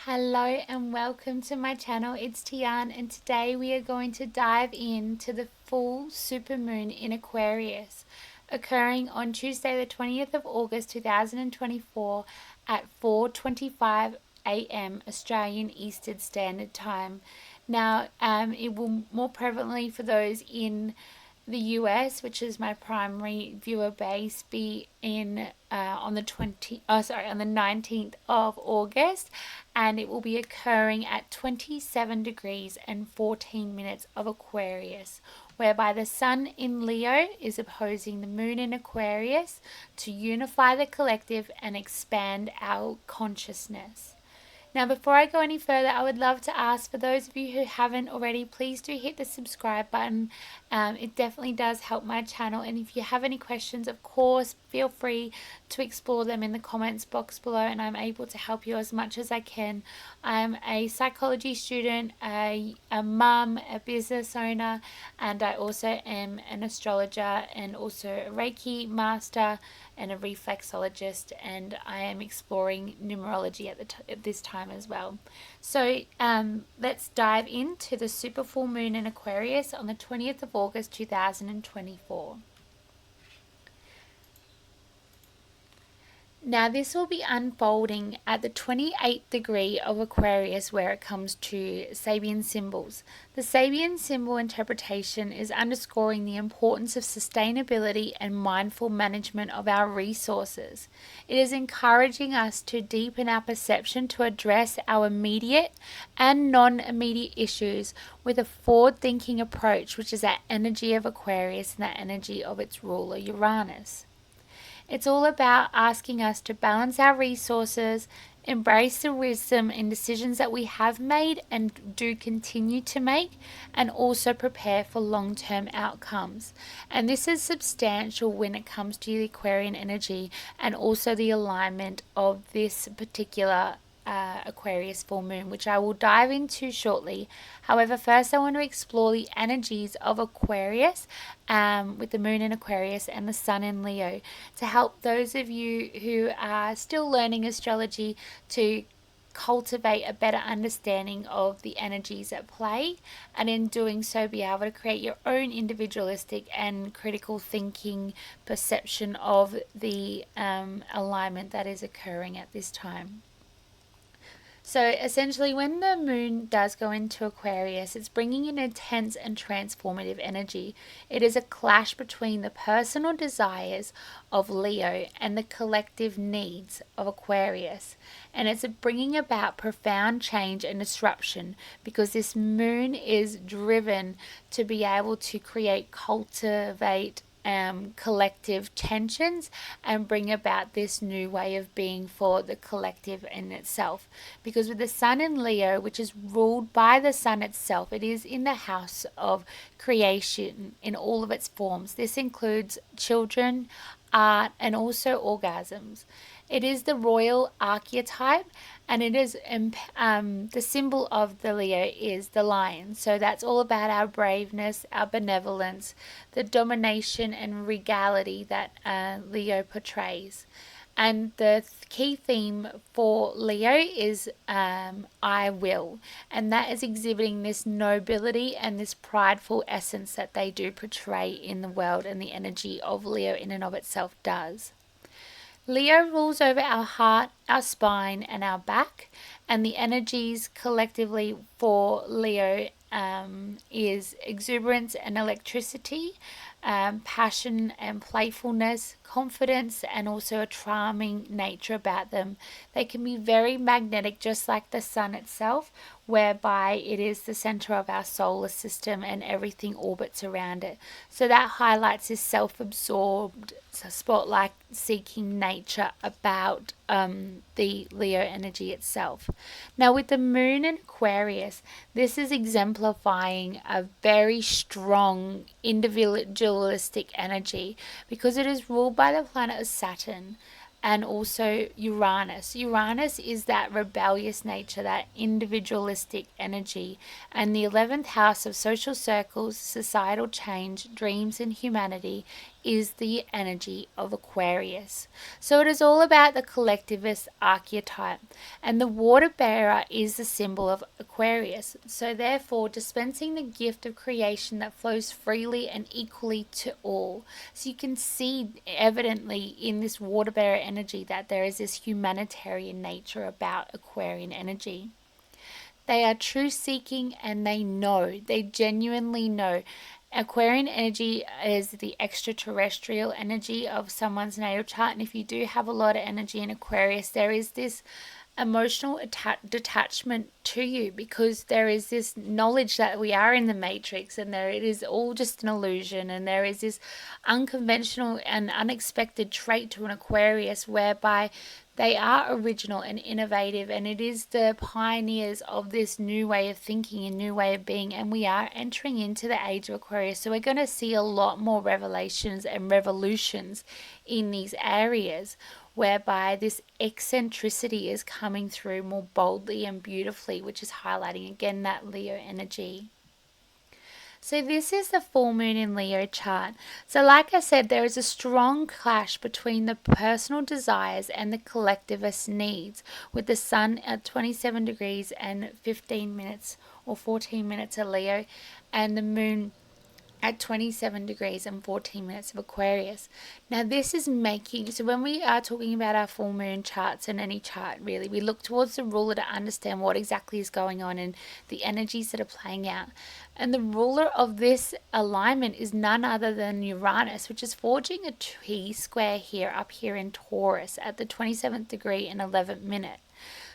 Hello and welcome to my channel. It's Tian, and today we are going to dive into the full supermoon in Aquarius, occurring on Tuesday the 20th of August 2024 at 4:25 a.m. Australian Eastern Standard Time. Now, it will more prevalently for those in the US, which is my primary viewer base, be in on the 19th of August, and it will be occurring at 27 degrees and 14 minutes of Aquarius, whereby the sun in Leo is opposing the moon in Aquarius to unify the collective and expand our consciousness. Now, before I go any further, I would love to ask, for those of you who haven't already, please do hit the subscribe button. It definitely does help my channel. And if you have any questions, of course, feel free to explore them in the comments box below, and I'm able to help you as much as I can. I'm a psychology student, a mum, a business owner, and I also am an astrologer and also a Reiki master and a reflexologist, and I am exploring numerology at this time as well. So let's dive into the super full moon in Aquarius on the 20th of August 2024. Now, this will be unfolding at the 28th degree of Aquarius where it comes to Sabian symbols. The Sabian symbol interpretation is underscoring the importance of sustainability and mindful management of our resources. It is encouraging us to deepen our perception to address our immediate and non-immediate issues with a forward-thinking approach, which is that energy of Aquarius and that energy of its ruler, Uranus. It's all about asking us to balance our resources, embrace the wisdom in decisions that we have made and do continue to make, and also prepare for long-term outcomes. And this is substantial when it comes to the Aquarian energy and also the alignment of this particular Aquarius full moon, which I will dive into shortly. However, first I want to explore the energies of Aquarius with the moon in Aquarius and the sun in Leo, to help those of you who are still learning astrology to cultivate a better understanding of the energies at play, and in doing so be able to create your own individualistic and critical thinking perception of the alignment that is occurring at this time. So essentially, when the moon does go into Aquarius, it's bringing an intense and transformative energy. It is a clash between the personal desires of Leo and the collective needs of Aquarius. And it's bringing about profound change and disruption, because this moon is driven to be able to cultivate collective tensions and bring about this new way of being for the collective in itself. Because with the sun in Leo, which is ruled by the sun itself, it is in the house of creation in all of its forms. This includes children, art, and also orgasms. It is the royal archetype, and it is the symbol of the Leo is the lion. So that's all about our braveness, our benevolence, the domination and regality that Leo portrays. And the key theme for Leo is I will, and that is exhibiting this nobility and this prideful essence that they do portray in the world, and the energy of Leo in and of itself does. Leo rules over our heart, our spine, and our back, and the energies collectively for Leo is exuberance and electricity, passion and playfulness, confidence, and also a charming nature about them. They can be very magnetic, just like the sun itself, whereby it is the center of our solar system and everything orbits around it. So that highlights this self-absorbed, spotlight seeking nature about the Leo energy itself. Now, with the moon in Aquarius, this is exemplifying a very strong individualistic energy, because it is ruled by the planet of Saturn and also Uranus. Uranus is that rebellious nature, that individualistic energy, and the 11th house of social circles, societal change, dreams, and humanity is the energy of Aquarius. So it is all about the collectivist archetype, and the water bearer is the symbol of Aquarius. So therefore, dispensing the gift of creation that flows freely and equally to all. So you can see evidently in this water bearer energy that there is this humanitarian nature about Aquarian energy. They are truth seeking and they genuinely know. Aquarian energy is the extraterrestrial energy of someone's natal chart. And if you do have a lot of energy in Aquarius, there is this emotional detachment to you, because there is this knowledge that we are in the matrix and there it is all just an illusion, and there is this unconventional and unexpected trait to an Aquarius whereby they are original and innovative, and it is the pioneers of this new way of thinking and new way of being. And we are entering into the age of Aquarius, so we're going to see a lot more revelations and revolutions in these areas, whereby this eccentricity is coming through more boldly and beautifully, which is highlighting again that Leo energy. So this is the full moon in Leo chart. So like I said, there is a strong clash between the personal desires and the collectivist needs, with the sun at 27 degrees and 15 minutes or 14 minutes of Leo, and the moon at 27 degrees and 14 minutes of Aquarius. Now this is making, so when we are talking about our full moon charts, and any chart really, we look towards the ruler to understand what exactly is going on and the energies that are playing out. And the ruler of this alignment is none other than Uranus, which is forging a T-square here up here in Taurus at the 27th degree and 11th minute.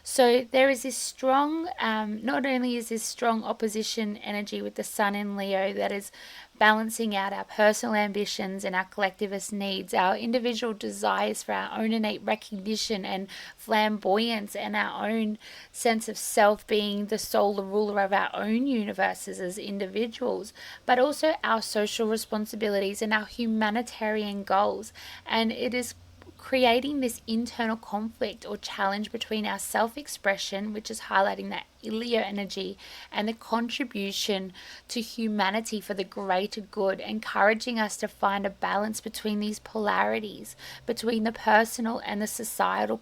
So there is this strong, not only is this strong opposition energy with the sun in Leo that is balancing out our personal ambitions and our collectivist needs, our individual desires for our own innate recognition and flamboyance, and our own sense of self being the sole ruler of our own universes as individuals, but also our social responsibilities and our humanitarian goals. And it is creating this internal conflict or challenge between our self-expression, which is highlighting that Leo energy, and the contribution to humanity for the greater good, encouraging us to find a balance between these polarities, between the personal and the societal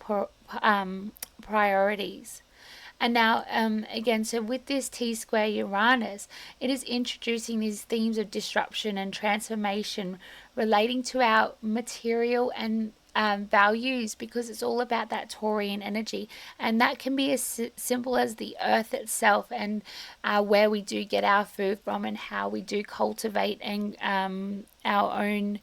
priorities. And now, again, so with this T-square Uranus, it is introducing these themes of disruption and transformation relating to our material and values, because it's all about that Taurian energy. And that can be as simple as the earth itself, and where we do get our food from, and how we do cultivate and our own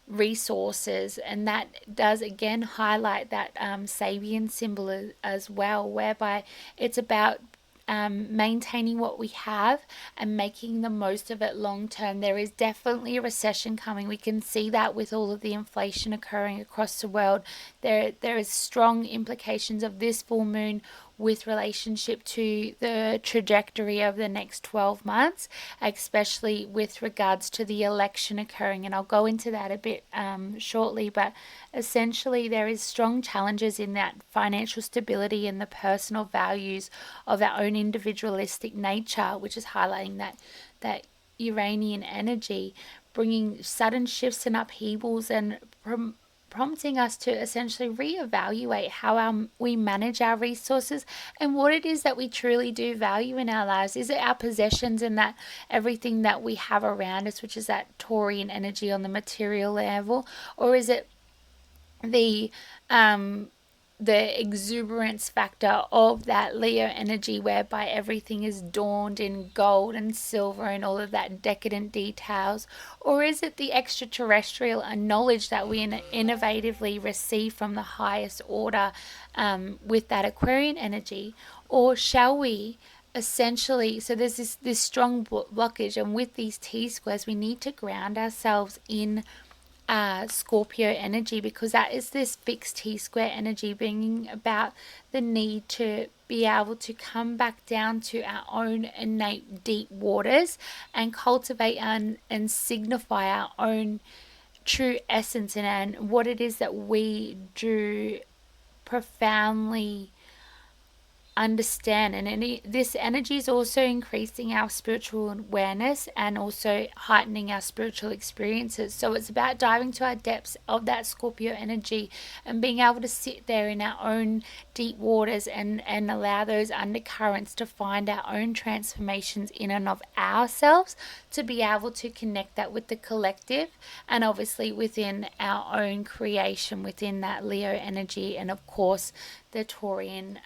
resources. And that does again highlight that Sabian symbol as well, whereby it's about maintaining what we have and making the most of it long term. There is definitely a recession coming. We can see that with all of the inflation occurring across the world. There is strong implications of this full moon with relationship to the trajectory of the next 12 months, especially with regards to the election occurring. And I'll go into that a bit shortly, but essentially there is strong challenges in that financial stability and the personal values of our own individualistic nature, which is highlighting that Uranian energy, bringing sudden shifts and upheavals, and prompting us to essentially reevaluate how we manage our resources and what it is that we truly do value in our lives. Is it our possessions and that everything that we have around us, which is that Taurian energy on the material level, or is it the exuberance factor of that Leo energy, whereby everything is adorned in gold and silver and all of that decadent details? Or is it the extraterrestrial knowledge that we innovatively receive from the highest order with that Aquarian energy? Or shall we essentially, so there's this strong blockage, and with these T-squares we need to ground ourselves in Scorpio energy, because that is this fixed T-square energy, bringing about the need to be able to come back down to our own innate deep waters and cultivate and signify our own true essence and what it is that we do profoundly understand. And this energy is also increasing our spiritual awareness and also heightening our spiritual experiences. So it's about diving to our depths of that Scorpio energy and being able to sit there in our own deep waters and allow those undercurrents to find our own transformations in and of ourselves, to be able to connect that with the collective and obviously within our own creation, within that Leo energy, and of course the Taurian,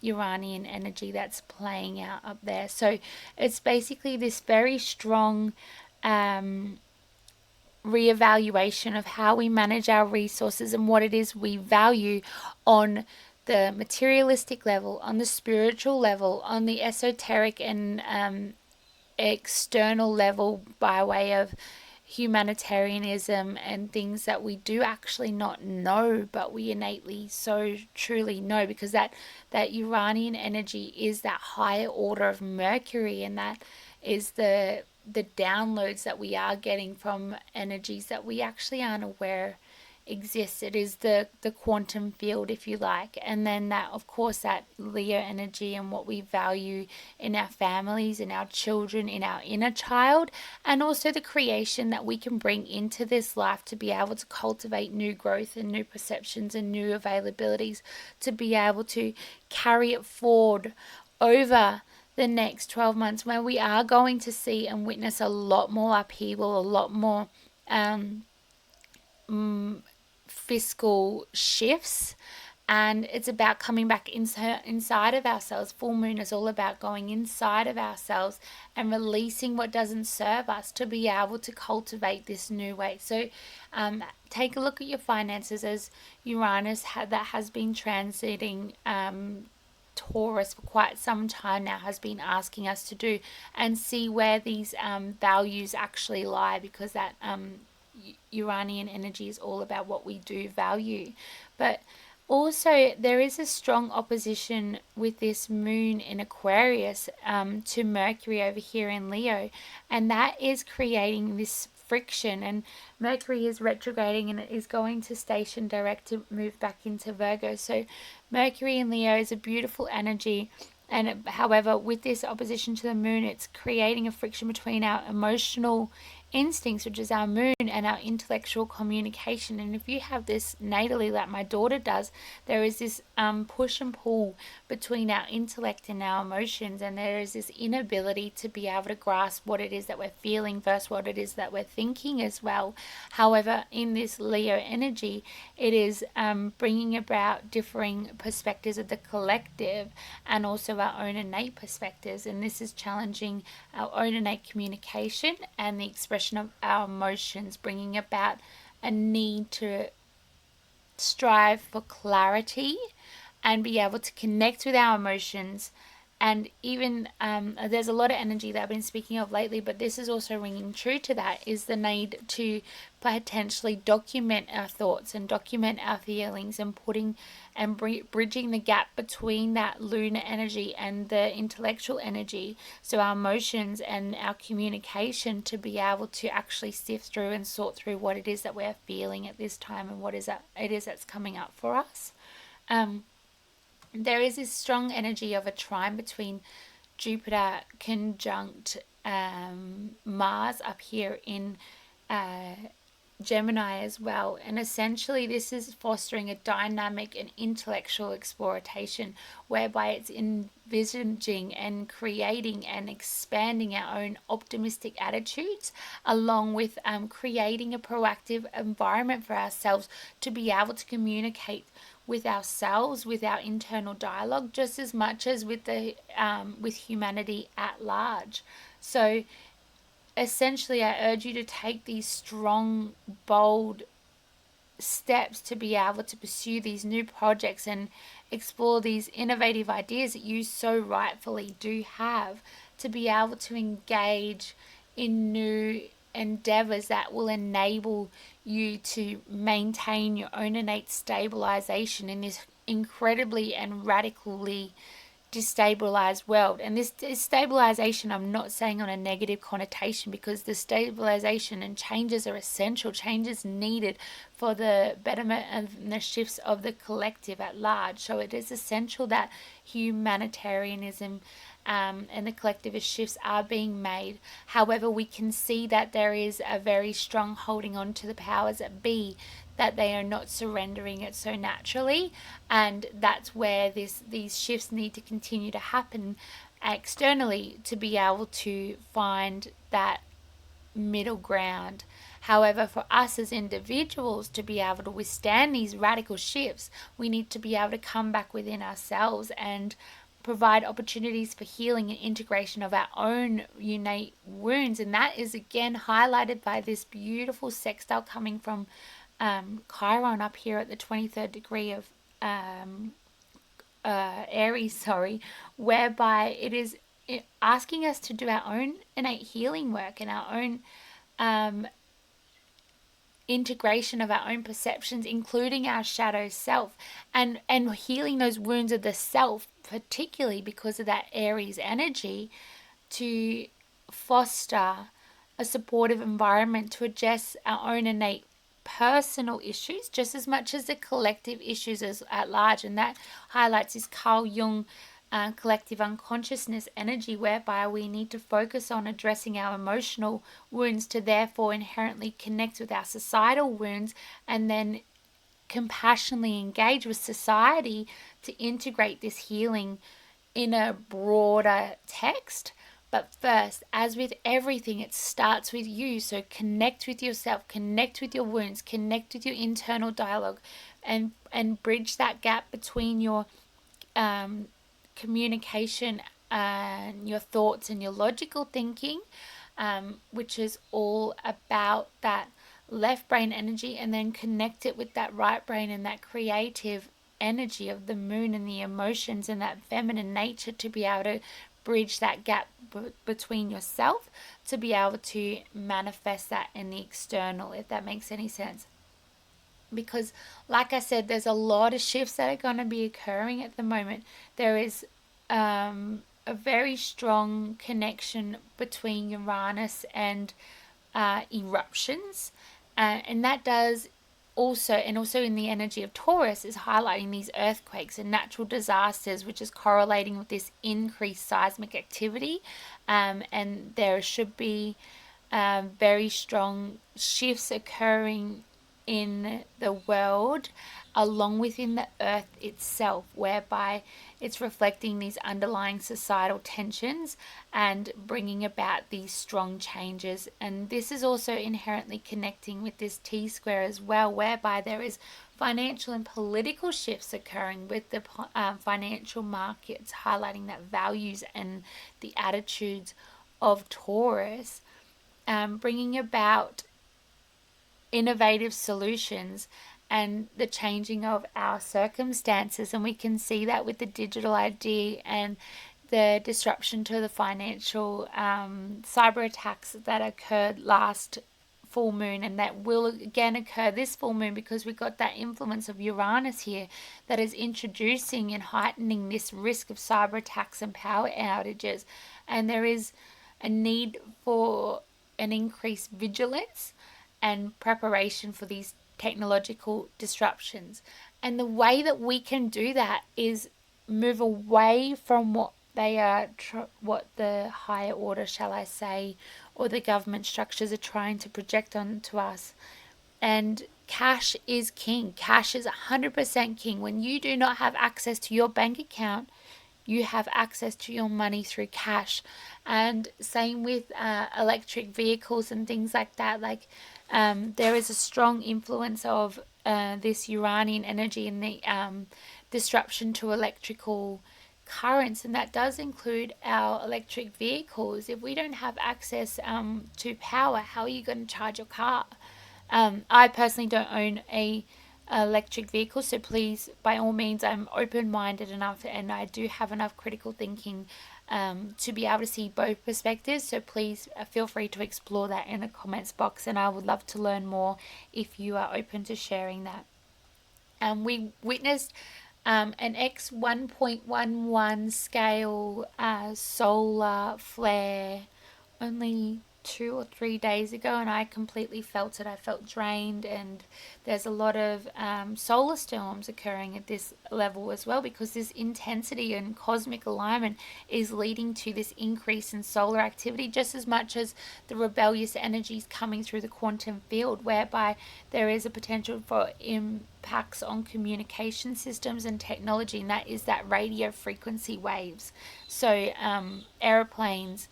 Uranian energy that's playing out up there. So it's basically this very strong reevaluation of how we manage our resources and what it is we value on the materialistic level, on the spiritual level, on the esoteric and external level by way of humanitarianism and things that we do actually not know, but we innately so truly know, because that Uranian energy is that higher order of Mercury, and that is the downloads that we are getting from energies that we actually aren't aware exists. It is the quantum field, if you like. And then that, of course, that Leo energy and what we value in our families, in our children, in our inner child, and also the creation that we can bring into this life to be able to cultivate new growth and new perceptions and new availabilities, to be able to carry it forward over the next 12 months, when we are going to see and witness a lot more upheaval, a lot more fiscal shifts. And it's about coming back inside of ourselves. Full moon is all about going inside of ourselves and releasing what doesn't serve us to be able to cultivate this new way. So take a look at your finances, as Uranus that has been transiting Taurus for quite some time now, has been asking us to do, and see where these values actually lie, because that Uranian energy is all about what we do value. But also, there is a strong opposition with this moon in Aquarius to Mercury over here in Leo, and that is creating this friction. And Mercury is retrograding and it is going to station direct to move back into Virgo. So Mercury in Leo is a beautiful energy. And however, with this opposition to the moon, it's creating a friction between our emotional instincts, which is our moon, and our intellectual communication. And if you have this natally, like my daughter does, there is this push and pull between our intellect and our emotions, and there is this inability to be able to grasp what it is that we're feeling versus what it is that we're thinking as well. However, in this Leo energy, it is bringing about differing perspectives of the collective and also our own innate perspectives, and this is challenging our own innate communication and the expression of our emotions, bringing about a need to strive for clarity and be able to connect with our emotions. And even there's a lot of energy that I've been speaking of lately, but this is also ringing true to that, is the need to potentially document our thoughts and document our feelings, and putting and bridging the gap between that lunar energy and the intellectual energy, so our emotions and our communication, to be able to actually sift through and sort through what it is that we're feeling at this time and what it is that's coming up for us. There is this strong energy of a trine between Jupiter conjunct Mars up here in Gemini as well. And essentially this is fostering a dynamic and intellectual exploration, whereby it's envisaging and creating and expanding our own optimistic attitudes, along with creating a proactive environment for ourselves to be able to communicate with ourselves, with our internal dialogue, just as much as with the with humanity at large. So essentially, I urge you to take these strong, bold steps to be able to pursue these new projects and explore these innovative ideas that you so rightfully do have, to be able to engage in new endeavors that will enable you to maintain your own innate stabilization in this incredibly and radically destabilized world. And this destabilization, I'm not saying on a negative connotation, because the stabilization and changes are essential. Changes needed for the betterment and the shifts of the collective at large. So it is essential that humanitarianism and the collectivist shifts are being made. However, we can see that there is a very strong holding on to the powers that be, that they are not surrendering it so naturally, and that's where these shifts need to continue to happen externally to be able to find that middle ground. However, for us as individuals to be able to withstand these radical shifts, we need to be able to come back within ourselves and provide opportunities for healing and integration of our own innate wounds. And that is again highlighted by this beautiful sextile coming from Chiron up here at the 23rd degree of Aries, whereby it is asking us to do our own innate healing work and our own integration of our own perceptions, including our shadow self, and healing those wounds of the self, particularly because of that Aries energy, to foster a supportive environment to address our own innate personal issues just as much as the collective issues as at large. And that highlights this Carl Jung collective unconsciousness energy, whereby we need to focus on addressing our emotional wounds to therefore inherently connect with our societal wounds, and then compassionately engage with society to integrate this healing in a broader text. But first, as with everything, it starts with you. So connect with yourself, connect with your wounds, connect with your internal dialogue, and bridge that gap between your communication and your thoughts and your logical thinking, which is all about that left brain energy, and then connect it with that right brain and that creative energy of the moon and the emotions and that feminine nature, to be able to bridge that gap between yourself, to be able to manifest that in the external, if that makes any sense. Because like I said, there's a lot of shifts that are going to be occurring at the moment. There is a very strong connection between Uranus and eruptions, and that does also, and also in the energy of Taurus, is highlighting these earthquakes and natural disasters, which is correlating with this increased seismic activity, and there should be very strong shifts occurring in the world along within the earth itself, whereby it's reflecting these underlying societal tensions and bringing about these strong changes. And this is also inherently connecting with this T square as well, whereby there is financial and political shifts occurring with the financial markets, highlighting that values and the attitudes of Taurus, bringing about innovative solutions and the changing of our circumstances. And we can see that with the digital ID and the disruption to the financial cyber attacks that occurred last full moon, and that will again occur this full moon, because we got that influence of Uranus here that is introducing and heightening this risk of cyber attacks and power outages. And there is a need for an increased vigilance and preparation for these technological disruptions. And the way that we can do that is move away from what they are, what the higher order, shall I say, or the government structures are trying to project onto us. And cash is king. Cash is 100% king. When you do not have access to your bank account, you have access to your money through cash. And same with electric vehicles and things like that. Like there is a strong influence of this Uranian energy in the disruption to electrical currents, and that does include our electric vehicles. If we don't have access to power, how are you going to charge your car? I personally don't own a electric vehicle, so please, by all means, I'm open-minded enough and I do have enough critical thinking to be able to see both perspectives. So please feel free to explore that in the comments box, and I would love to learn more if you are open to sharing that. We witnessed an X 1.11 scale solar flare only 2 or 3 days ago, and I completely felt it. I felt drained, and there's a lot of solar storms occurring at this level as well, because this intensity and cosmic alignment is leading to this increase in solar activity, just as much as the rebellious energies coming through the quantum field, whereby there is a potential for impacts on communication systems and technology, and that is that radio frequency waves. So airplanes,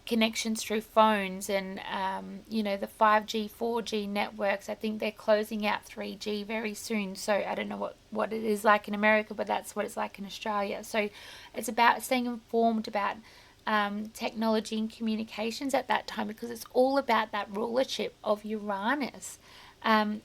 connections through phones, and the 5G 4G networks. I think they're closing out 3G very soon, so I don't know what it is like in America, but that's what it's like in Australia. So it's about staying informed about technology and communications at that time, because it's all about that rulership of Uranus. And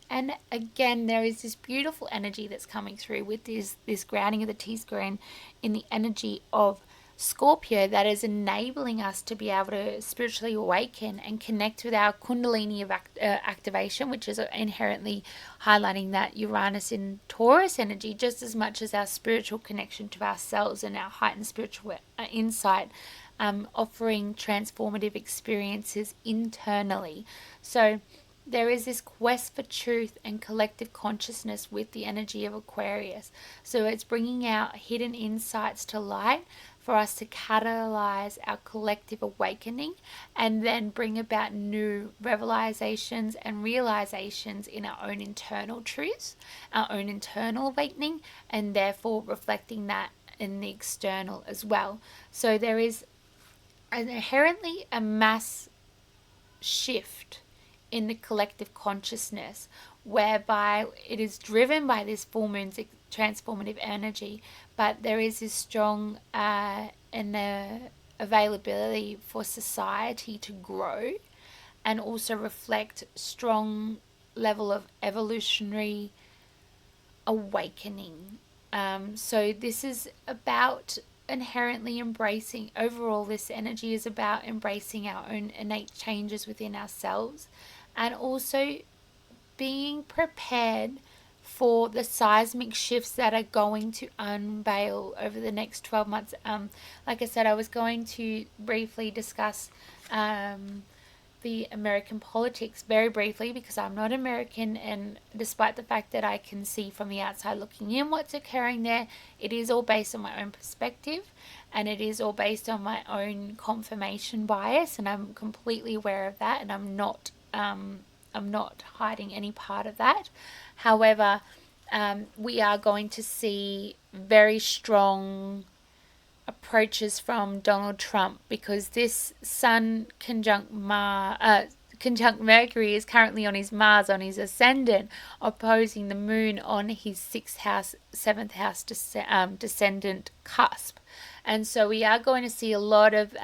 again, there is this beautiful energy that's coming through with this grounding of the T-square in the energy of Scorpio, that is enabling us to be able to spiritually awaken and connect with our Kundalini activation, which is inherently highlighting that Uranus in Taurus energy, just as much as our spiritual connection to ourselves and our heightened spiritual insight, offering transformative experiences internally. So there is this quest for truth and collective consciousness with the energy of Aquarius. So it's bringing out hidden insights to light for us to catalyze our collective awakening, and then bring about new revelations and realizations in our own internal truths, our own internal awakening, and therefore reflecting that in the external as well. So there is inherently a mass shift in the collective consciousness, whereby it is driven by this full moon's transformative energy, but there is this strong availability for society to grow and also reflect strong level of evolutionary awakening. So this is about inherently embracing, overall this energy is about embracing our own innate changes within ourselves, and also being prepared for the seismic shifts that are going to unveil over the next 12 months. Like I said, I was going to briefly discuss the American politics very briefly, because I'm not American, and despite the fact that I can see from the outside looking in what's occurring there, it is all based on my own perspective, and it is all based on my own confirmation bias, and I'm completely aware of that, and I'm not hiding any part of that. However, we are going to see very strong approaches from Donald Trump, because this Sun conjunct Mercury is currently on his Mars, on his ascendant, opposing the Moon on his 6th house, 7th house descendant cusp. And so we are going to see a lot of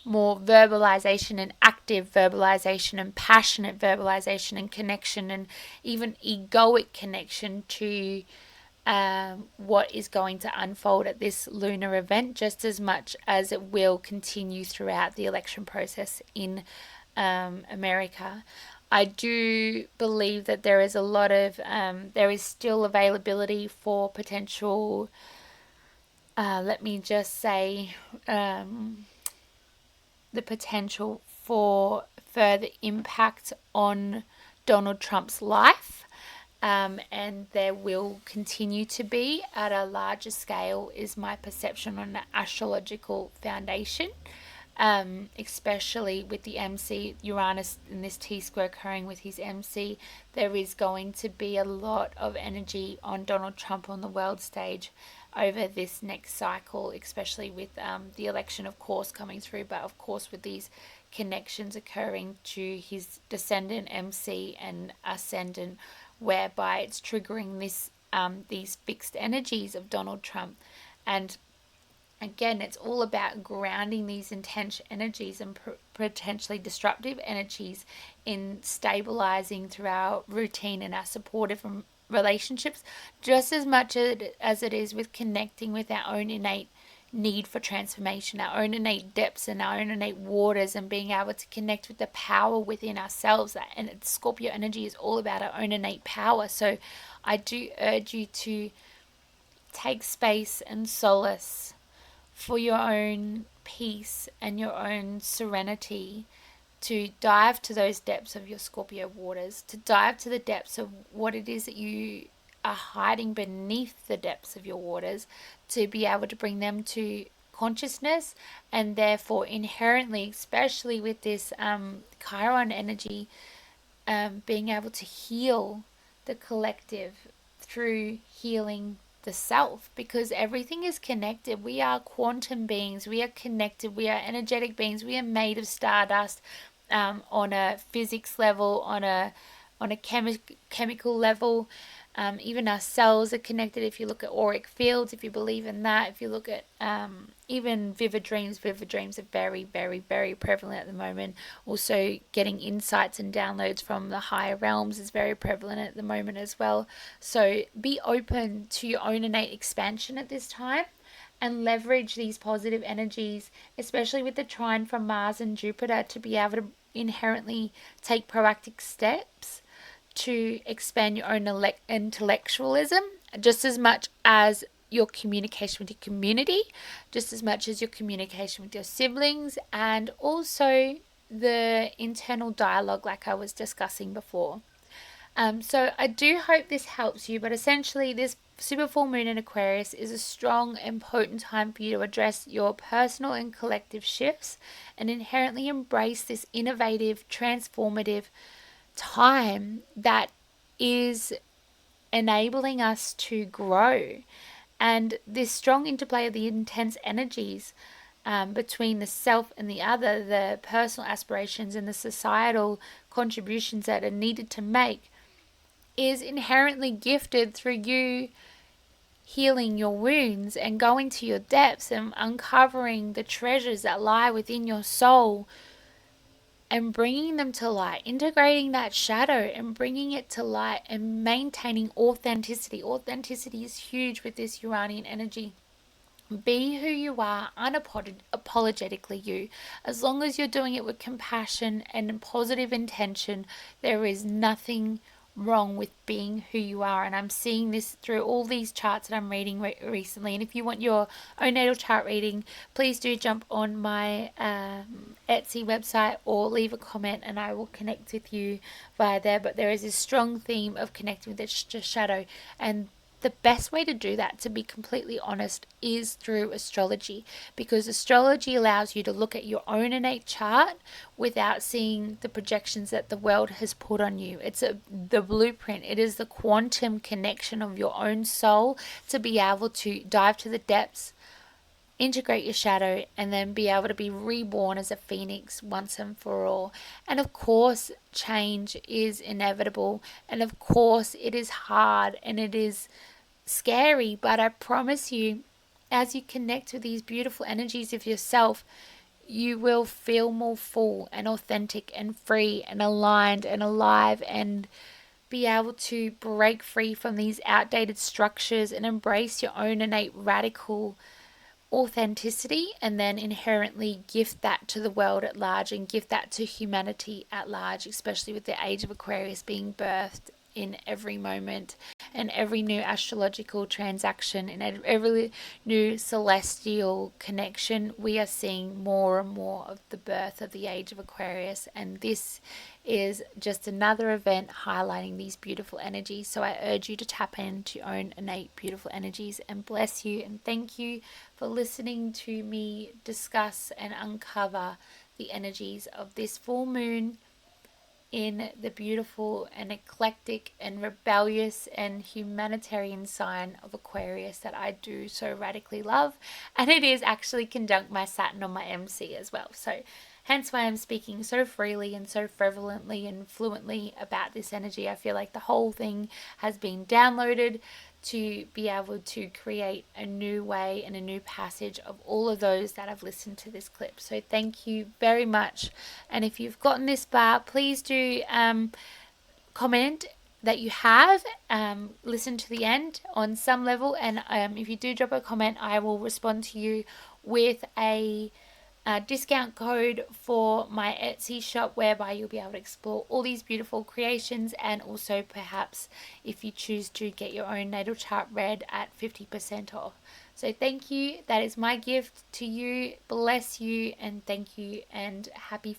more verbalization and active verbalization and passionate verbalization and connection, and even egoic connection to what is going to unfold at this lunar event, just as much as it will continue throughout the election process in America. I do believe that there is a lot of, there is still availability for potential, let me just say, the potential for further impact on Donald Trump's life. And there will continue to be at a larger scale, is my perception on the astrological foundation, especially with the MC Uranus in this T-square occurring with his MC. There is going to be a lot of energy on Donald Trump on the world stage over this next cycle, especially with the election, of course, coming through, but of course with these connections occurring to his descendant MC and ascendant, whereby it's triggering these fixed energies of Donald Trump. And again, it's all about grounding these intense energies and potentially disruptive energies in stabilizing through our routine and our supportive relationships, just as much as it is with connecting with our own innate need for transformation, our own innate depths and our own innate waters, and being able to connect with the power within ourselves. And Scorpio energy is all about our own innate power. So I do urge you to take space and solace for your own peace and your own serenity, to dive to those depths of your Scorpio waters, to dive to the depths of what it is that you are hiding beneath the depths of your waters, to be able to bring them to consciousness, and therefore inherently, especially with this Chiron energy, being able to heal the collective through healing the self, because everything is connected. We are quantum beings, we are connected, we are energetic beings, we are made of stardust, on a physics level, on a chemical level. Even our cells are connected. If you look at auric fields, if you believe in that, if you look at even vivid dreams are very, very, very prevalent at the moment. Also, getting insights and downloads from the higher realms is very prevalent at the moment as well. So be open to your own innate expansion at this time, and leverage these positive energies, especially with the trine from Mars and Jupiter, to be able to inherently take proactive steps to expand your own intellectualism, just as much as your communication with your community, just as much as your communication with your siblings, and also the internal dialogue, like I was discussing before. So I do hope this helps you, but essentially this super full moon in Aquarius is a strong and potent time for you to address your personal and collective shifts, and inherently embrace this innovative, transformative time that is enabling us to grow. And this strong interplay of the intense energies between the self and the other, the personal aspirations and the societal contributions that are needed to make, is inherently gifted through you healing your wounds and going to your depths and uncovering the treasures that lie within your soul and bringing them to light, integrating that shadow and bringing it to light, and maintaining authenticity. Authenticity is huge with this Uranian energy. Be who you are, unapologetically you. As long as you're doing it with compassion and positive intention, there is nothing wrong with being who you are. And I'm seeing this through all these charts that I'm reading recently. And if you want your own natal chart reading, please do jump on my Etsy website or leave a comment, and I will connect with you via there. But there is this strong theme of connecting with the shadow, and the best way to do that, to be completely honest, is through astrology, because astrology allows you to look at your own innate chart without seeing the projections that the world has put on you. It's the blueprint. It is the quantum connection of your own soul to be able to dive to the depths, integrate your shadow, and then be able to be reborn as a phoenix once and for all. And of course, change is inevitable, and of course, it is hard and it is scary, but I promise you, as you connect with these beautiful energies of yourself, you will feel more full and authentic and free and aligned and alive, and be able to break free from these outdated structures and embrace your own innate radical authenticity, and then inherently gift that to the world at large and gift that to humanity at large, especially with the age of Aquarius being birthed in every moment and every new astrological transaction and every new celestial connection. We are seeing more and more of the birth of the age of Aquarius, and this is just another event highlighting these beautiful energies. So I urge you to tap into your own innate beautiful energies, and bless you, and thank you for listening to me discuss and uncover the energies of this full moon in the beautiful and eclectic and rebellious and humanitarian sign of Aquarius that I do so radically love. And it is actually conjunct my Saturn on my MC as well. So hence why I'm speaking so freely and so prevalently and fluently about this energy. I feel like the whole thing has been downloaded to be able to create a new way and a new passage of all of those that have listened to this clip. So thank you very much. And if you've gotten this far, please do comment that you have listened to the end on some level. And if you do drop a comment, I will respond to you with a discount code for my Etsy shop, whereby you'll be able to explore all these beautiful creations, and also perhaps if you choose to get your own natal chart read at 50% off. So thank you. That is my gift to you. Bless you, and thank you, and happy